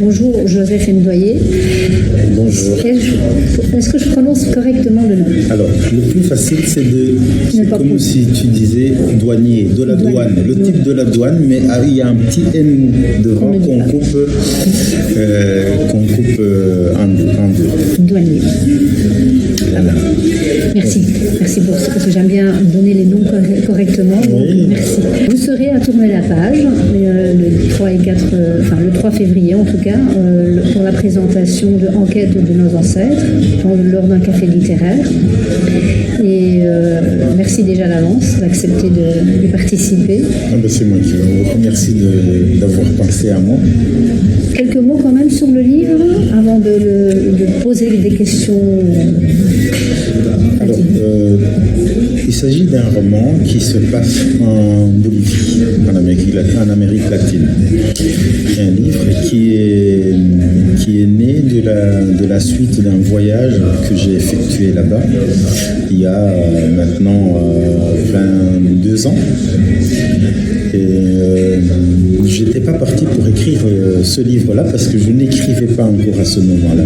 Bonjour Joseph Ndoye. Bonjour. Est-ce que je prononce correctement le nom? Alors, le plus facile, c'est comme si tu disais douanier, de la douane, le type de la douane, mais il y a un petit N devant qu'on coupe en deux. Douanier. Voilà. Merci pour ça, parce que j'aime bien donner les noms correctement. Donc Oui. merci. Vous serez à tourner la page le 3 février en tout cas, pour la présentation de Enquête de nos ancêtres, lors d'un café littéraire. Et merci déjà à l'avance d'accepter de participer. C'est moi qui vous remercie d'avoir pensé à moi. Quelques mots quand même sur le livre avant de poser des questions. Alors, il s'agit d'un roman qui se passe en Bolivie, en Amérique latine. Un livre qui est né de la suite d'un voyage que j'ai effectué là-bas il y a maintenant 22 ans. Et j'étais pas parti pour écrire ce livre-là parce que je n'écrivais pas encore à ce moment-là.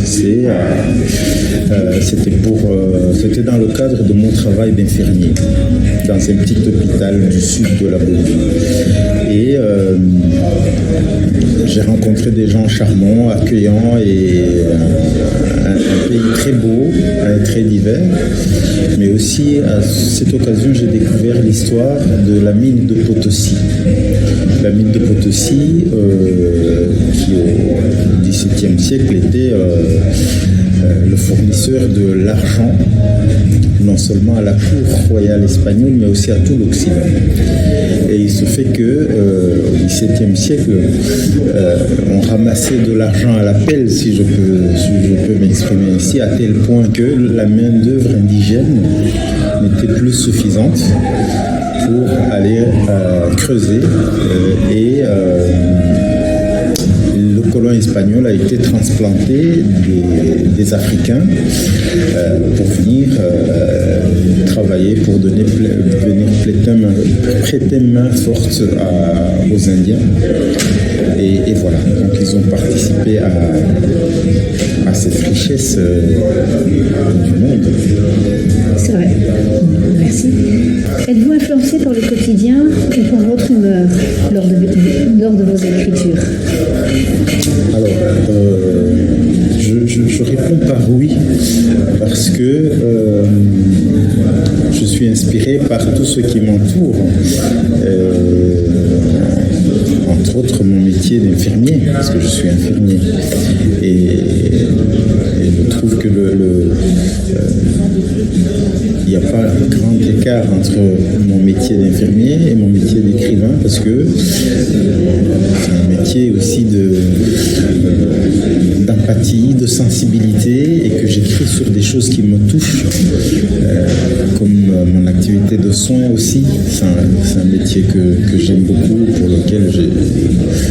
C'était dans le cadre de mon travail d'infirmier dans un petit hôpital du sud de la Bolivie. Et j'ai rencontré des gens charmants, accueillants et un pays très beau, très divers. Mais aussi, à cette occasion, j'ai découvert l'histoire de la mine de Potosí. La mine de Potosí, qui au XVIIe siècle était le fournisseur de l'argent, non seulement à la cour royale espagnole, mais aussi à tout l'Occident. Et il se fait que au XVIIe siècle, on ramassait de l'argent à la pelle, si je peux m'exprimer ainsi, à tel point que la main-d'œuvre indigène n'était plus suffisante pour aller creuser et le colon espagnol a été transplanté des Africains pour venir travailler, pour venir prêter main forte aux Indiens. Et voilà, donc ils ont participé à cette richesse du monde. C'est vrai. Merci. Êtes-vous influencé par le quotidien et par votre humeur lors de vos écritures? Alors, je réponds par oui, parce que je suis inspiré par tout ce qui m'entoure. Entre autres, mon métier d'infirmier, parce que je suis infirmier. Et je trouve que il n'y a pas grand écart entre mon métier d'infirmier et mon métier d'écrivain, parce que c'est un métier aussi d'empathie, de sensibilité, et que j'écris sur des choses qui me touchent, comme mon activité de soins aussi. C'est un métier que j'aime beaucoup, pour lequel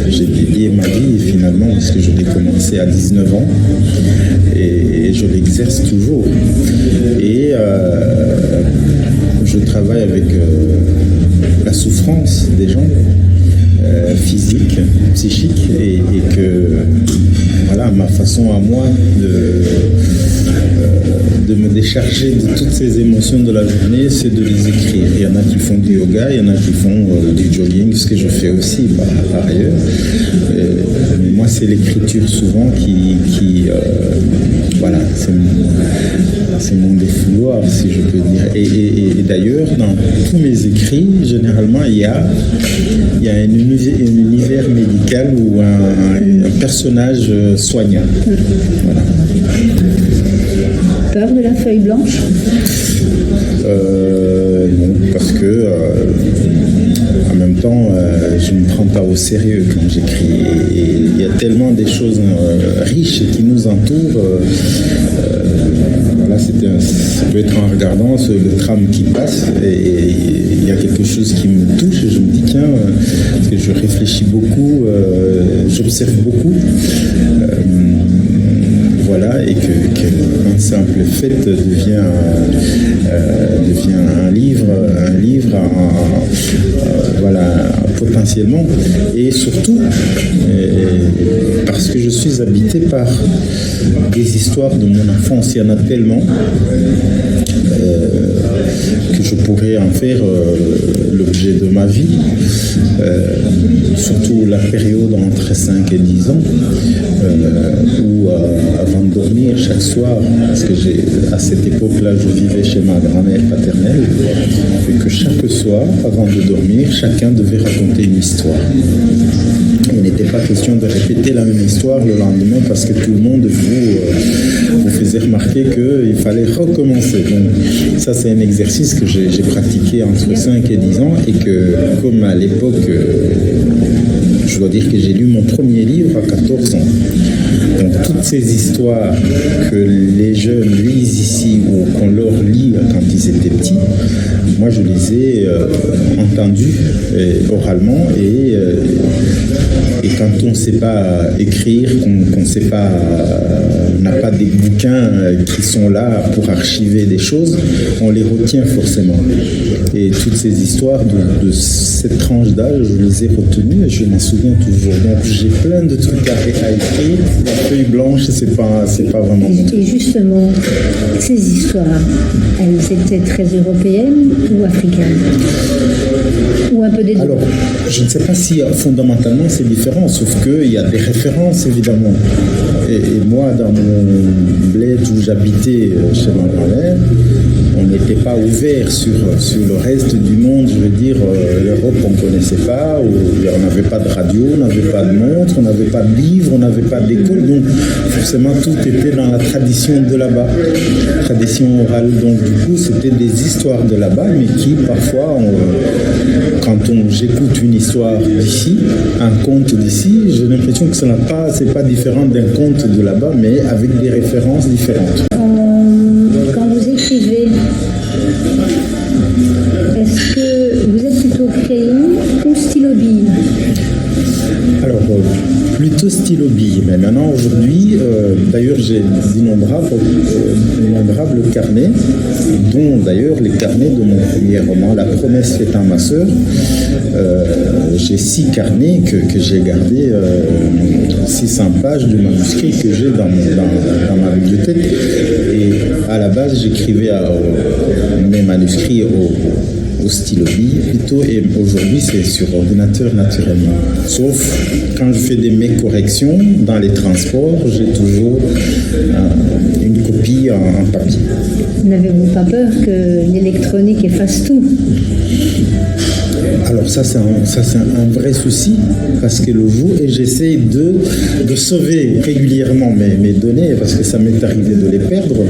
j'ai dédié ma vie finalement, parce que je l'ai commencé à 19 ans et je l'exerce toujours. Et je travaille avec la souffrance des gens, physique, psychique, et que voilà, ma façon à moi de me décharger de toutes ces émotions de la journée, c'est de les écrire. Il y en a qui font du yoga, il y en a qui font du jogging, ce que je fais aussi par ailleurs. Mais moi, c'est l'écriture souvent qui voilà, c'est mon défouloir, si je peux dire. Et d'ailleurs, dans tous mes écrits, généralement, il y a un univers médical ou un personnage soignant. Voilà. Peur de la feuille blanche? Non, parce que en même temps, je ne me prends pas au sérieux quand j'écris. Et il y a tellement des choses riches qui nous entourent. Voilà, ça peut être en regardant le tram qui passe et il y a quelque chose qui me touche et je me dis tiens, parce que je réfléchis beaucoup, j'observe beaucoup. Voilà, et qu'un simple fait devient un livre voilà, potentiellement, et surtout parce que je suis habité par des histoires de mon enfance. Il y en a tellement que je pourrais en faire l'objet de ma vie, surtout la période entre 5 et 10 ans, où avant de dormir chaque soir, parce que à cette époque-là je vivais chez ma grand-mère paternelle, et que chaque soir, avant de dormir, chacun devait raconter une histoire. Il n'était pas question de répéter la même histoire le lendemain parce que tout le monde vous faisait remarquer qu'il fallait recommencer. Donc, ça, c'est un exercice que j'ai pratiqué entre 5 et 10 ans et que, comme à l'époque, je dois dire que j'ai lu mon premier livre à 14 ans. Donc, toutes ces histoires que les jeunes lisent ici ou qu'on leur lit quand ils étaient petits, moi, je les ai entendues oralement et quand on ne sait pas écrire, qu'on ne sait pas, n'a pas des bouquins qui sont là pour archiver des choses, on les retient forcément. Et toutes ces histoires de cette tranche d'âge, je les ai retenues et je m'en souviens toujours. Donc j'ai plein de trucs à écrire. La feuille blanche, c'est pas vraiment. Et justement, ces histoires, elles étaient très européennes ou africaines? Ou un peu des deux? Alors, je ne sais pas si fondamentalement c'est différent, sauf qu'il y a des références évidemment. Et moi, dans mon bled où j'habitais chez ma grand-mère, on n'était pas ouvert sur le reste du monde. Je veux dire, l'Europe, on ne connaissait pas, on n'avait pas de radio, on n'avait pas de montre, on n'avait pas de livres, on n'avait pas d'école. Donc, forcément, tout était dans la tradition de là-bas, tradition orale. Donc, du coup, c'était des histoires de là-bas, mais qui, parfois, quand j'écoute une histoire d'ici, un conte d'ici, j'ai l'impression que c'est pas différent d'un conte de là-bas, mais avec des références différentes. Quand vous écrivez, est-ce que vous êtes plutôt crayon ou stylo-bille? Alors, plutôt stylo-bille, mais maintenant, aujourd'hui, d'ailleurs, j'ai d'innombrables carnets, dont d'ailleurs les carnets de mon premier roman, La promesse faite à ma sœur. J'ai 6 carnets que j'ai gardés, 600 pages de manuscrits que j'ai dans ma bibliothèque. Et à la base, j'écrivais mes manuscrits au stylo-bille plutôt, et aujourd'hui c'est sur ordinateur naturellement. Sauf quand je fais mes corrections dans les transports, j'ai toujours une copie en papier. N'avez-vous pas peur que l'électronique efface tout? Alors ça c'est un vrai souci, parce que le jour, et j'essaie de sauver régulièrement mes données, parce que ça m'est arrivé de les perdre,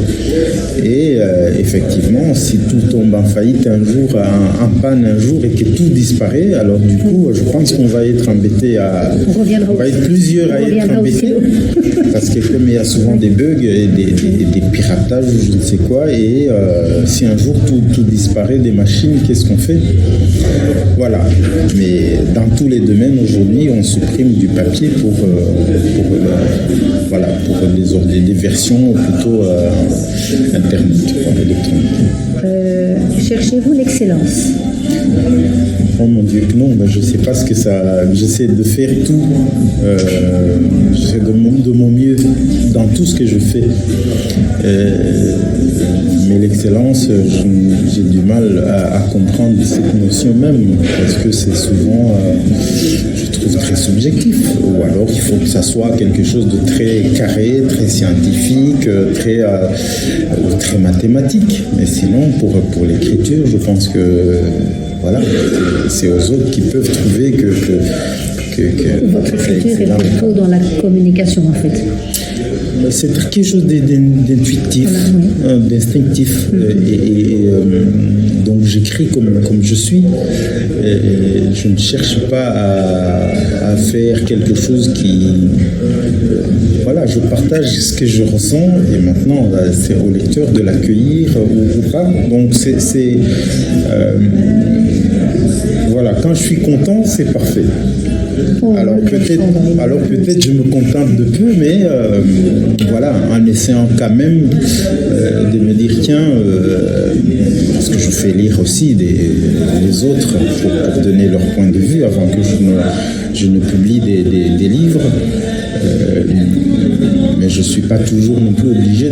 et effectivement, si tout tombe en faillite un jour, en panne un jour, et que tout disparaît, alors du coup, je pense qu'on va être embêté on va être plusieurs à être embêtés, parce que comme il y a souvent des bugs et des piratages, je ne sais quoi, et si un jour tout disparaît des machines, qu'est-ce qu'on fait? Voilà, mais dans tous les domaines aujourd'hui, on supprime du papier pour des versions plutôt internet, électroniques. Cherchez-vous l'excellence? Oh mon Dieu, non, je ne sais pas ce que ça. J'essaie de faire tout. J'essaie de mon mieux dans tout ce que je fais. Mais l'excellence, j'ai du mal à comprendre cette notion même, parce que c'est souvent, je trouve, très subjectif. Ou alors il faut que ça soit quelque chose de très carré, très scientifique, très mathématique. Mais sinon, pour l'écriture, je pense que voilà, c'est aux autres qui peuvent trouver que votre écriture est plutôt dans la communication, en fait. C'est quelque chose d'intuitif, voilà, oui, d'instinctif. Donc j'écris comme je suis. Je ne cherche pas à faire quelque chose qui... Voilà, je partage ce que je ressens, et maintenant c'est au lecteur de l'accueillir ou pas. Donc voilà, quand je suis content, c'est parfait. Alors peut-être je me contente de peu, mais voilà, en essayant quand même de me dire tiens, parce que je fais lire aussi les autres pour donner leur point de vue avant que je ne publie des livres. je suis pas toujours non plus obligé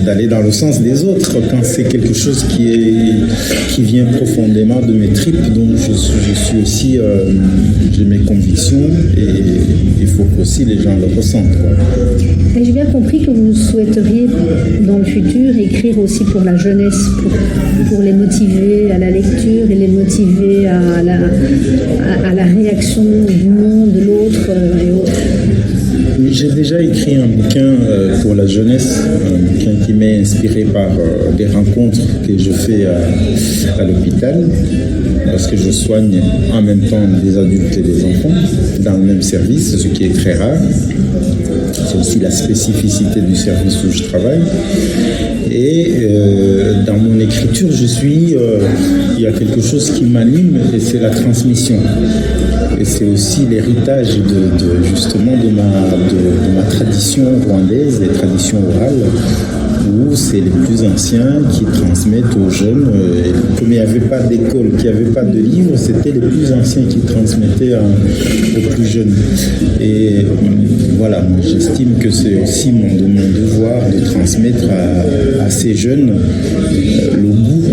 d'aller dans le sens des autres quand c'est quelque chose qui vient profondément de mes tripes. Donc je suis aussi, j'ai mes convictions et il faut qu'aussi les gens le ressentent, quoi. Et j'ai bien compris que vous souhaiteriez dans le futur écrire aussi pour la jeunesse, pour les motiver à la lecture et les motiver à la réaction du monde, de l'autre et autres. Oui, j'ai déjà écrit un bouquin pour la jeunesse, un bouquin qui m'est inspiré par des rencontres que je fais à l'hôpital, parce que je soigne en même temps des adultes et des enfants dans le même service, ce qui est très rare. C'est aussi la spécificité du service où je travaille. Et dans mon écriture, il y a quelque chose qui m'anime et c'est la transmission. Et c'est aussi l'héritage justement de ma tradition rwandaise, des traditions orales, où c'est les plus anciens qui transmettent aux jeunes. Et comme il n'y avait pas d'école, qu'il n'y avait pas de livres, c'était les plus anciens qui transmettaient aux plus jeunes. Et voilà, moi, j'estime que c'est aussi mon devoir de transmettre à ces jeunes le goût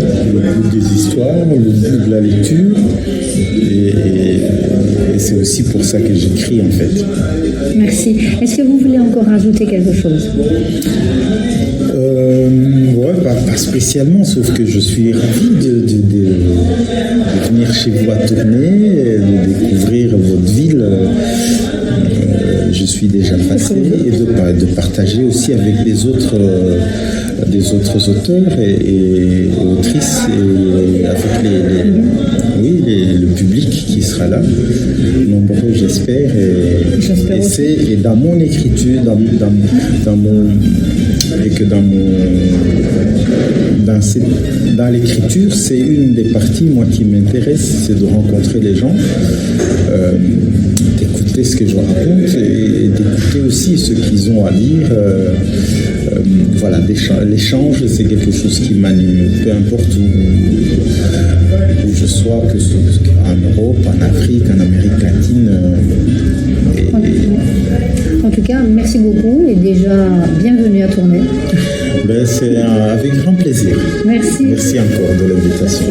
des histoires, le goût de la lecture. Et c'est aussi pour ça que j'écris, en fait. Merci. Est-ce que vous voulez encore rajouter quelque chose ? Ouais, pas spécialement, sauf que je suis ravi de venir chez vous à Tournai, de découvrir votre ville. Je suis déjà passé et de partager aussi avec des autres auteurs et autrices et avec le public qui sera là, nombreux j'espère, et dans mon écriture, dans l'écriture, c'est une des parties moi qui m'intéresse, c'est de rencontrer les gens, d'écouter ce que je raconte et d'écouter aussi ce qu'ils ont à dire. Voilà, l'échange, c'est quelque chose qui m'anime, peu importe où je sois, que ce soit en Europe, en Afrique, en Amérique latine. En tout cas, merci beaucoup et déjà bienvenue à Tournai. C'est avec grand plaisir. Merci. Merci encore de l'invitation.